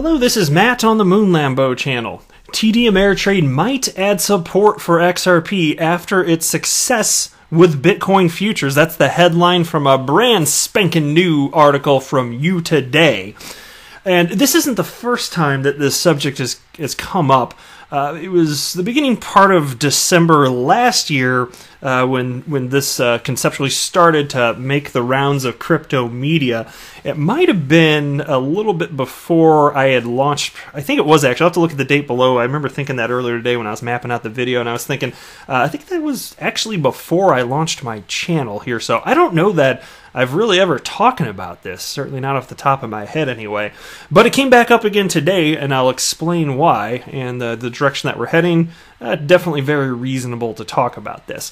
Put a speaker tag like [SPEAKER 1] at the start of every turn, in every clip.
[SPEAKER 1] Hello, this is Matt on the Moon Lambo channel. TD Ameritrade might add support for XRP after its success with Bitcoin futures. That's the headline from a brand spanking new article from You Today. And this isn't the first time that this subject has come up. It was the beginning part of December last year when this conceptually started to make the rounds of crypto media. It might have been a little bit before I had launched. I think it was actually. I'll have to look at the date below. I remember thinking that earlier today when I was mapping out the video, and I was thinking, I think that was actually before I launched my channel here. So I don't know that I've really ever talking about this, certainly not off the top of my head anyway. But it came back up again today, and I'll explain why, and the direction that we're heading, definitely very reasonable to talk about this.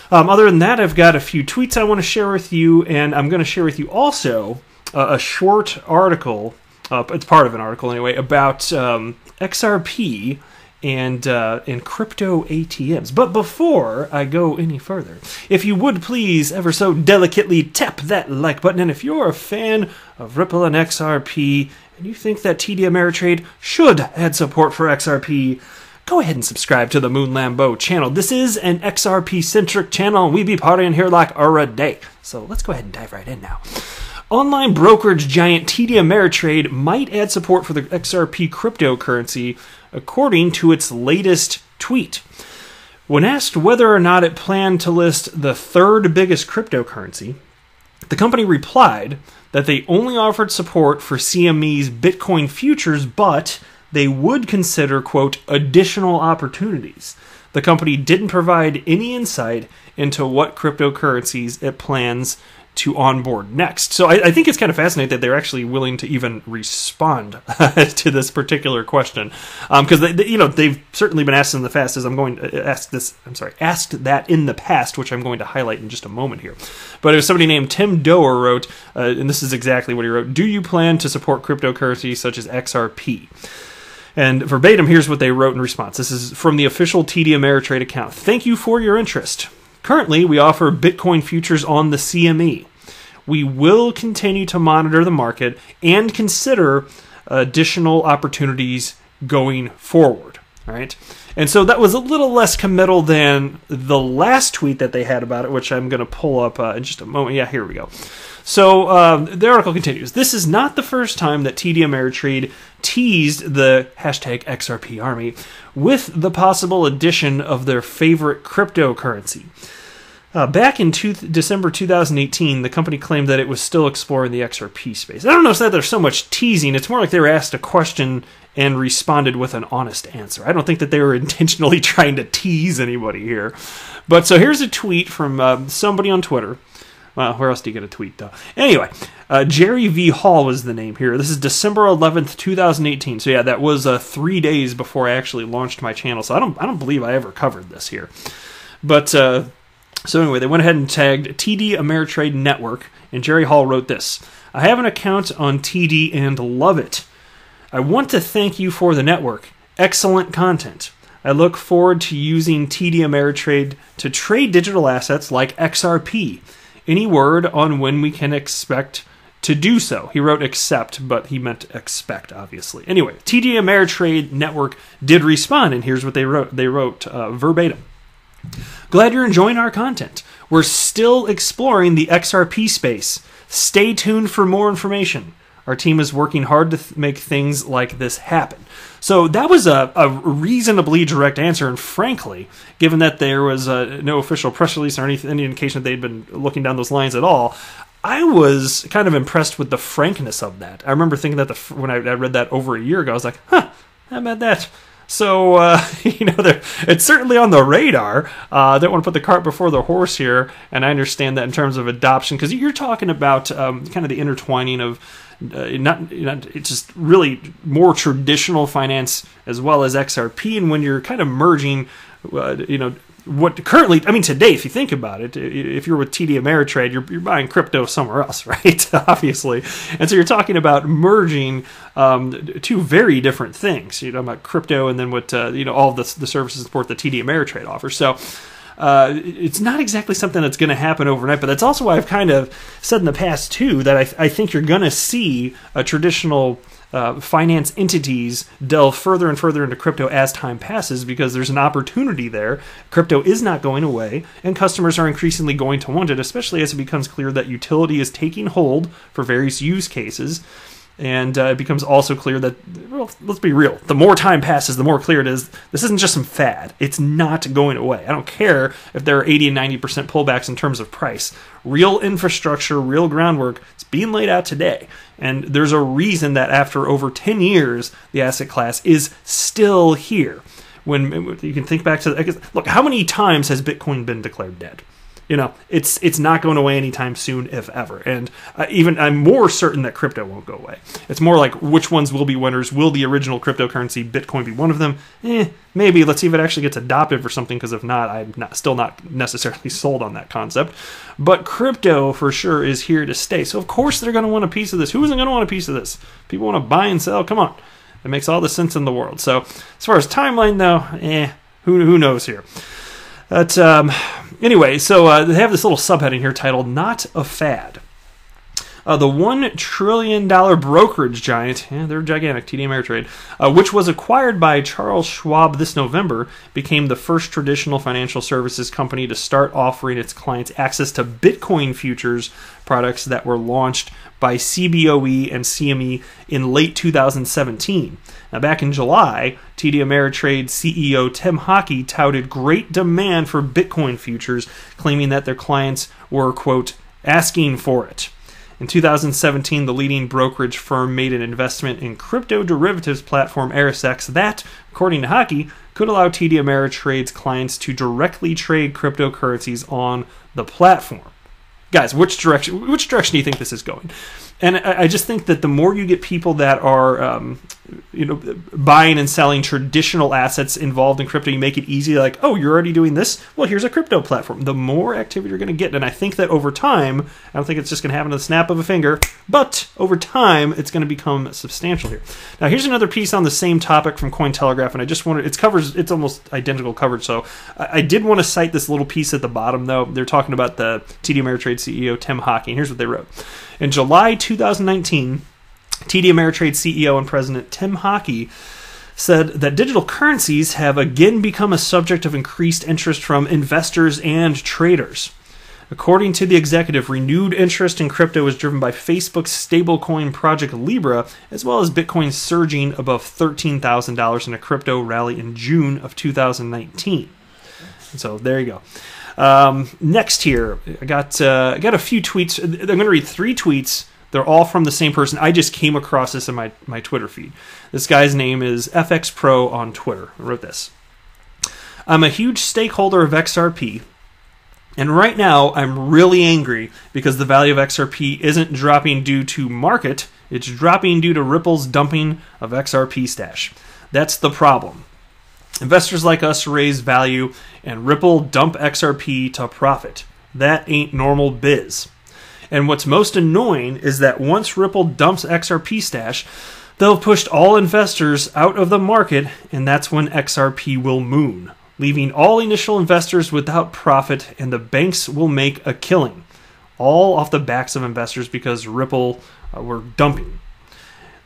[SPEAKER 1] Other than that, I've got a few tweets I want to share with you, and I'm going to share with you also a short article, it's part of an article anyway, about XRP and crypto ATMs. But before I go any further, if you would please ever so delicately tap that like button, and if you're a fan of Ripple and XRP and you think that TD Ameritrade should add support for XRP, go ahead and subscribe to the Moon Lambo channel. This is an XRP-centric channel, and we be partying here like a day. So let's go ahead and dive right in now. Online brokerage giant TD Ameritrade might add support for the XRP cryptocurrency, according to its latest tweet. When asked whether or not it planned to list the third biggest cryptocurrency, the company replied that they only offered support for CME's Bitcoin futures, but they would consider, quote, additional opportunities. The company didn't provide any insight into what cryptocurrencies it plans to onboard next. So I think it's kind of fascinating that they're actually willing to even respond to this particular question, because they've certainly been asked in the past. As I'm going to asked that in the past, which I'm going to highlight in just a moment here. But it was somebody named Tim Doer wrote, and this is exactly what he wrote: "Do you plan to support cryptocurrencies such as XRP?" And verbatim, here's what they wrote in response. This is from the official TD Ameritrade account. "Thank you for your interest. Currently, we offer Bitcoin futures on the CME. We will continue to monitor the market and consider additional opportunities going forward." All right. And so that was a little less committal than the last tweet that they had about it, which I'm going to pull up in just a moment. Yeah, here we go. So the article continues. "This is not the first time that TD Ameritrade teased the hashtag XRP army with the possible addition of their favorite cryptocurrency. Back in December 2018, the company claimed that it was still exploring the XRP space." I don't know if there's so much teasing. It's more like they were asked a question and responded with an honest answer. I don't think that they were intentionally trying to tease anybody here. But so here's a tweet from somebody on Twitter. Well, where else do you get a tweet, though? Anyway, Jerry V. Hall was the name here. This is December 11th, 2018. So yeah, that was 3 days before I actually launched my channel. So I don't believe I ever covered this here. But so anyway, they went ahead and tagged TD Ameritrade Network, and Jerry Hall wrote this: "I have an account on TD and love it. I want to thank you for the network. Excellent content. I look forward to using TD Ameritrade to trade digital assets like XRP. Any word on when we can expect to do so?" He wrote accept, but he meant expect, obviously. Anyway, TD Ameritrade Network did respond, and here's what they wrote. They wrote verbatim: "Glad you're enjoying our content. We're still exploring the XRP space. Stay tuned for more information. Our team is working hard to make things like this happen." So that was a reasonably direct answer, and frankly, given that there was no official press release or any indication that they'd been looking down those lines at all, I was kind of impressed with the frankness of that. I remember thinking that when I read that over a year ago, I was like, huh, how about that? So, it's certainly on the radar. I don't want to put the cart before the horse here, and I understand that in terms of adoption, because you're talking about kind of the intertwining of it's just really more traditional finance as well as XRP, and when you're kind of merging, what currently, I mean, today, if you think about it, if you're with TD Ameritrade, you're buying crypto somewhere else, right? Obviously. And so you're talking about merging two very different things. You're talking about crypto and then what, all the services and support that TD Ameritrade offers. So it's not exactly something that's going to happen overnight, but that's also why I've kind of said in the past, too, that I think you're going to see a traditional finance entities delve further and further into crypto as time passes because there's an opportunity there. Crypto is not going away, and customers are increasingly going to want it, especially as it becomes clear that utility is taking hold for various use cases. And it becomes also clear that, well, let's be real, the more time passes, the more clear it is, this isn't just some fad. It's not going away. I don't care if there are 80 and 90% pullbacks in terms of price. Real infrastructure, real groundwork, it's being laid out today. And there's a reason that after over 10 years, the asset class is still here. When you can think back to, look, how many times has Bitcoin been declared dead? You know, it's not going away anytime soon, if ever. And I'm more certain that crypto won't go away. It's more like which ones will be winners. Will the original cryptocurrency, Bitcoin, be one of them? Maybe. Let's see if it actually gets adopted for something, because if not, I'm still not necessarily sold on that concept. But crypto, for sure, is here to stay. So, of course, they're going to want a piece of this. Who isn't going to want a piece of this? People want to buy and sell. Come on. It makes all the sense in the world. So, as far as timeline, though, who knows here? But anyway, so they have this little subheading here titled "Not a Fad." The $1 trillion brokerage giant, they're gigantic, TD Ameritrade, which was acquired by Charles Schwab this November, became the first traditional financial services company to start offering its clients access to Bitcoin futures products that were launched by CBOE and CME in late 2017. Now, back in July, TD Ameritrade CEO Tim Hockey touted great demand for Bitcoin futures, claiming that their clients were, quote, asking for it. In 2017, the leading brokerage firm made an investment in crypto derivatives platform ErisX that, according to Hockey, could allow TD Ameritrade's clients to directly trade cryptocurrencies on the platform. Guys, which direction do you think this is going? And I just think that the more you get people that are, buying and selling traditional assets involved in crypto, you make it easy. Like, oh, you're already doing this? Well, here's a crypto platform. The more activity you're going to get. And I think that over time, I don't think it's just going to happen to the snap of a finger, but over time, it's going to become substantial here. Now, here's another piece on the same topic from Cointelegraph, and I just wanted, it's almost identical coverage. So I did want to cite this little piece at the bottom, though. They're talking about the TD Ameritrade CEO, Tim Hockey, and here's what they wrote. In July 2019, TD Ameritrade CEO and President Tim Hockey said that digital currencies have again become a subject of increased interest from investors and traders. According to the executive, renewed interest in crypto is driven by Facebook's stablecoin project Libra, as well as Bitcoin surging above $13,000 in a crypto rally in June of 2019. And so there you go. Next here, I got a few tweets. I'm going to read 3 tweets. They're all from the same person. I just came across this in my Twitter feed. This guy's name is FX Pro on Twitter. I wrote this. I'm a huge stakeholder of XRP, and right now I'm really angry because the value of XRP isn't dropping due to market. It's dropping due to Ripple's dumping of XRP stash. That's the problem. Investors like us raise value, and Ripple dump XRP to profit. That ain't normal biz. And what's most annoying is that once Ripple dumps XRP stash, they'll have pushed all investors out of the market, and that's when XRP will moon, leaving all initial investors without profit, and the banks will make a killing. All off the backs of investors because Ripple were dumping.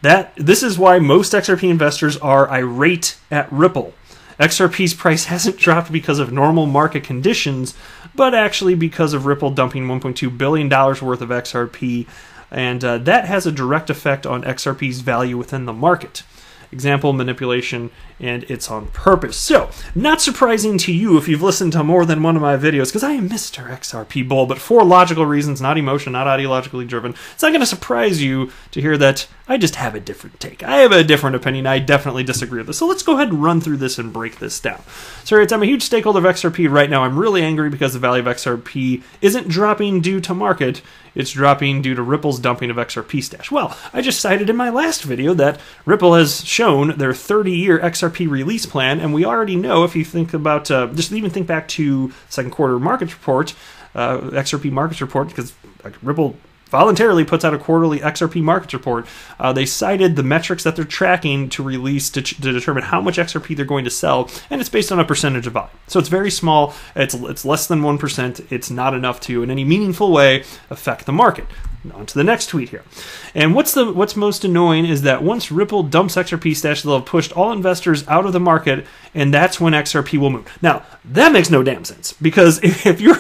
[SPEAKER 1] This is why most XRP investors are irate at Ripple. XRP's price hasn't dropped because of normal market conditions, but actually because of Ripple dumping $1.2 billion worth of XRP, and that has a direct effect on XRP's value within the market. Example, manipulation, and it's on purpose. So, not surprising to you if you've listened to more than one of my videos, because I am Mr. XRP Bull, but for logical reasons, not emotion, not ideologically driven. It's not going to surprise you to hear that I just have a different take. I have a different opinion. I definitely disagree with this. So let's go ahead and run through this and break this down. So I'm a huge stakeholder of XRP right now. I'm really angry because the value of XRP isn't dropping due to market. It's dropping due to Ripple's dumping of XRP stash. Well, I just cited in my last video that Ripple has shown their 30-year XRP release plan, and we already know, if you think about, just even think back to second quarter markets report, XRP markets report, because Ripple voluntarily puts out a quarterly XRP markets report. They cited the metrics that they're tracking to release to determine how much XRP they're going to sell, and it's based on a percentage of volume. So it's very small. It's less than 1%. It's not enough to, in any meaningful way, affect the market. On to the next tweet here. And what's most annoying is that once Ripple dumps XRP stash, they'll have pushed all investors out of the market, and that's when XRP will move. Now, that makes no damn sense, because if your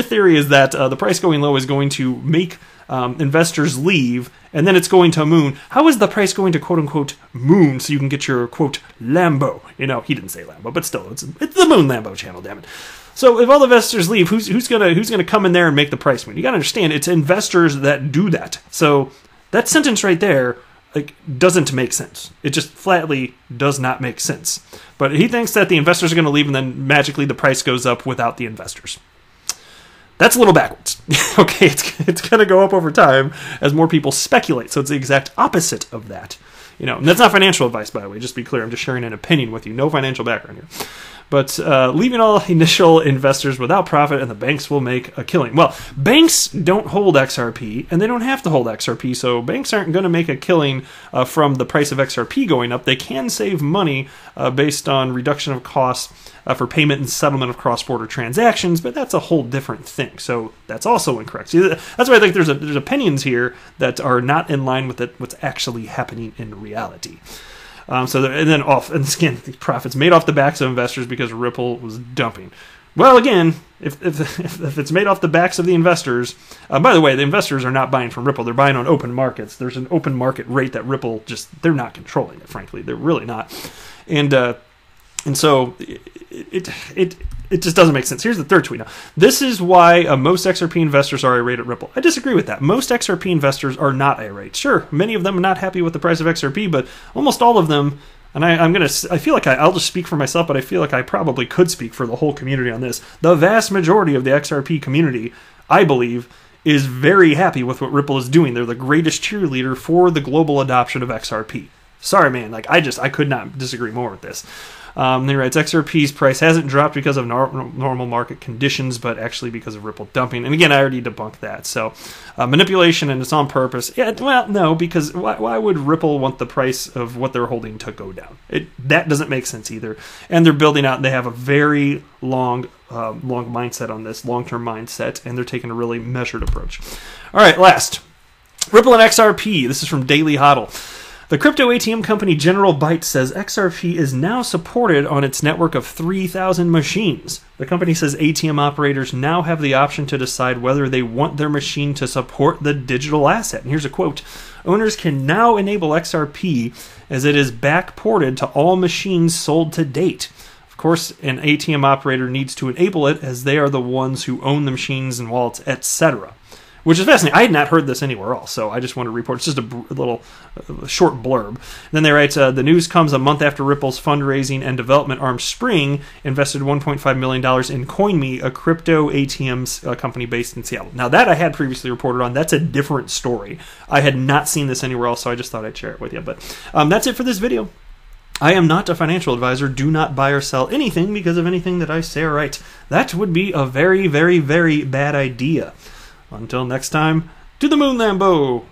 [SPEAKER 1] theory is that the price going low is going to make investors leave, and then it's going to moon, how is the price going to quote-unquote moon so you can get your, quote, Lambo? You know, he didn't say Lambo, but still, it's the Moon Lambo channel, damn it. So if all the investors leave, who's gonna come in there and make the price move? You gotta understand, it's investors that do that. So that sentence right there, like, doesn't make sense. It just flatly does not make sense. But he thinks that the investors are gonna leave and then magically the price goes up without the investors. That's a little backwards. Okay, it's gonna go up over time as more people speculate. So it's the exact opposite of that. You know, and that's not financial advice, by the way. Just to be clear, I'm just sharing an opinion with you. No financial background here. But leaving all initial investors without profit, and the banks will make a killing. Well, banks don't hold XRP, and they don't have to hold XRP, so banks aren't going to make a killing from the price of XRP going up. They can save money based on reduction of costs for payment and settlement of cross-border transactions, but that's a whole different thing. So that's also incorrect. See, that's why I think there's opinions here that are not in line with what's actually happening in reality. And again, the profits made off the backs of investors because Ripple was dumping. Well, again, if it's made off the backs of the investors, by the way, the investors are not buying from Ripple. They're buying on open markets. There's an open market rate that Ripple they're not controlling it, frankly. They're really not. And so it just doesn't make sense. Here's the third tweet now. This is why most XRP investors are irate at Ripple. I disagree with that. Most XRP investors are not irate. Sure, many of them are not happy with the price of XRP, but almost all of them, and I feel like I'll just speak for myself, but I feel like I probably could speak for the whole community on this. The vast majority of the XRP community, I believe, is very happy with what Ripple is doing. They're the greatest cheerleader for the global adoption of XRP. Sorry, man. Like, I could not disagree more with this. He writes, XRP's price hasn't dropped because of normal market conditions, but actually because of Ripple dumping. And again, I already debunked that. So manipulation, and it's on purpose. Yeah, well, no, because why would Ripple want the price of what they're holding to go down? That doesn't make sense either. And they're building out, and they have a very long mindset on this, long-term mindset, and they're taking a really measured approach. All right, last. Ripple and XRP. This is from Daily Hodl. The crypto ATM company General Byte says XRP is now supported on its network of 3,000 machines. The company says ATM operators now have the option to decide whether they want their machine to support the digital asset. And here's a quote. Owners can now enable XRP as it is backported to all machines sold to date. Of course, an ATM operator needs to enable it as they are the ones who own the machines and wallets, etc. Which is fascinating. I had not heard this anywhere else, so I just want to report. It's just a little short blurb. And then they write, the news comes a month after Ripple's fundraising and development arm Spring invested $1.5 million in CoinMe, a crypto ATM company based in Seattle. Now, that I had previously reported on. That's a different story. I had not seen this anywhere else, so I just thought I'd share it with you. But that's it for this video. I am not a financial advisor. Do not buy or sell anything because of anything that I say or write. That would be a very, very, very bad idea. Until next time, to the Moon Lambo!